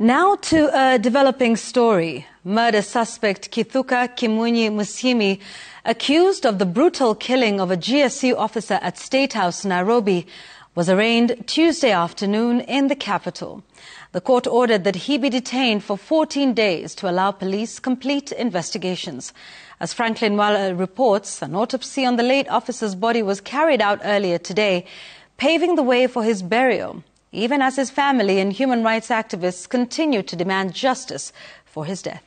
Now to a developing story. Murder suspect Kithuka Kimunyi Musyimi, accused of the brutal killing of a GSU officer at State House, Nairobi, was arraigned Tuesday afternoon in the capital. The court ordered that he be detained for 14 days to allow police complete investigations. As Franklin Wala reports, an autopsy on the late officer's body was carried out earlier today, paving the way for his burial, even as his family and human rights activists continue to demand justice for his death.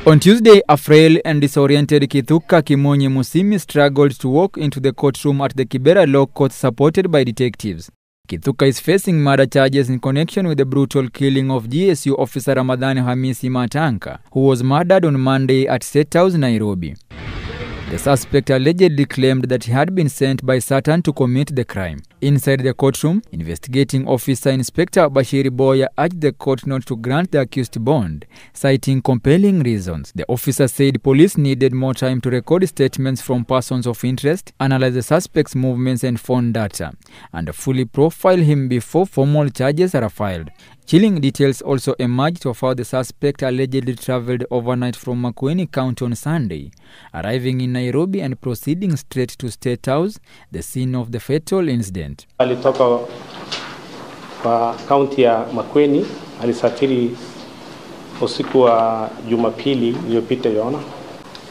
On Tuesday, a frail and disoriented Kithuka Kimunyi Musyimi struggled to walk into the courtroom at the Kibera Law Court supported by detectives. Kithuka is facing murder charges in connection with the brutal killing of GSU officer Hamisi Matanka, who was murdered on Monday at State House, Nairobi. The suspect allegedly claimed that he had been sent by Satan to commit the crime. Inside the courtroom, investigating officer Inspector Bashiri Boya urged the court not to grant the accused bond, citing compelling reasons. The officer said police needed more time to record statements from persons of interest, analyze the suspect's movements and phone data, and fully profile him before formal charges are filed. Chilling details also emerged of how the suspect allegedly traveled overnight from Makueni County on Sunday, arriving in Nairobi and proceeding straight to State House, the scene of the fatal incident. Alitoka kwa kaunti ya Makueni, alisafiri usiku wa Jumapili iliyopita yona,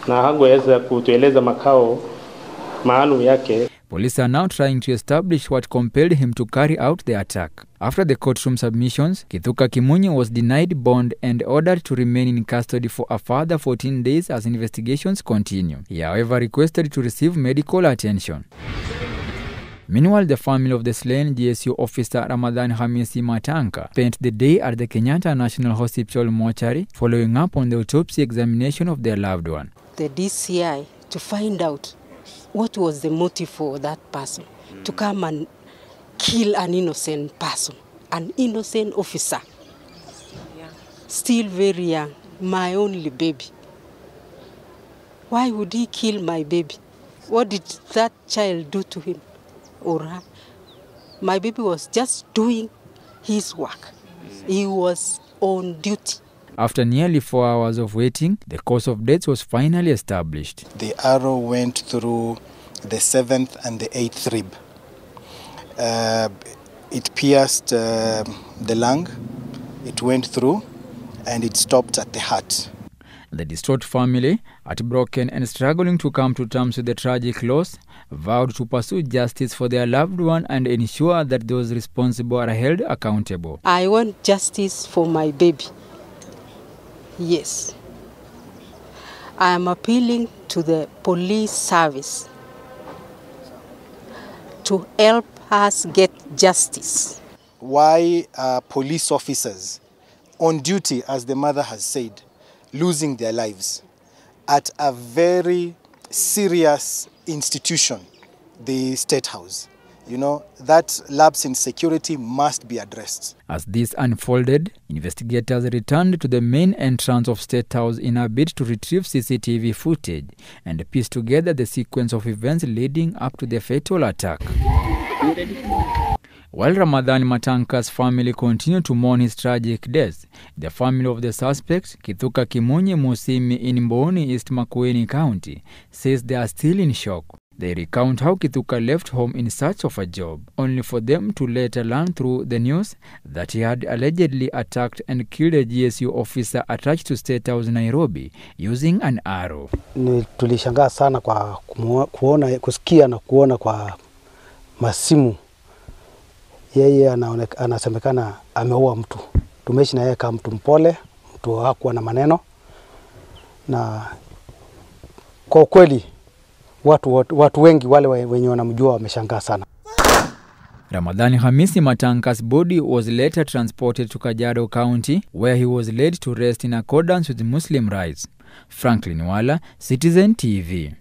na hangeweza kutueleza makao maalum yake. Police are now trying to establish what compelled him to carry out the attack. After the courtroom submissions, Kithuka Kimunyi was denied bond and ordered to remain in custody for a further 14 days as investigations continue. He, however, requested to receive medical attention. Meanwhile, the family of the slain GSU officer Hamisi Matanka spent the day at the Kenyatta National Hospital mortuary following up on the autopsy examination of their loved one. The DCI to find out what was the motive for that person to come and kill an innocent person, an innocent officer, still very young, my only baby. Why would he kill my baby? What did that child do to him or her? My baby was just doing his work. He was on duty. After nearly 4 hours of waiting, the cause of death was finally established. The arrow went through the 7th and the 8th rib. It pierced the lung, it went through, and it stopped at the heart. The distraught family, heartbroken and struggling to come to terms with the tragic loss, vowed to pursue justice for their loved one and ensure that those responsible are held accountable. I want justice for my baby. Yes. I am appealing to the police service to help us get justice. Why are police officers on duty, as the mother has said, losing their lives at a very serious institution, the State House? You know, that lapse in security must be addressed. As this unfolded, investigators returned to the main entrance of State House in a bid to retrieve CCTV footage and piece together the sequence of events leading up to the fatal attack. While Matanka's family continued to mourn his tragic death, the family of the suspect, Kithuka Kimunyi Musyimi in Mboni, East Makueni County, says they are still in shock. They recount how Kithuka left home in search of a job, only for them to later learn through the news that he had allegedly attacked and killed a GSU officer attached to State House, Nairobi, using an arrow. Tulishangaa sana kwa kusikia na kuona kwa masimu. Yeye anasemekana ameua mtu. Tumeishi na yeye kama mtu mpole, mtu hakuwa na maneno. Na kwa kweli watu wengi wale wenye wanamjua wameshangaa sana. Hamisi Matanka's body was later transported to Kajiado County, where he was laid to rest in accordance with Muslim rites. Franklin Wala, Citizen TV.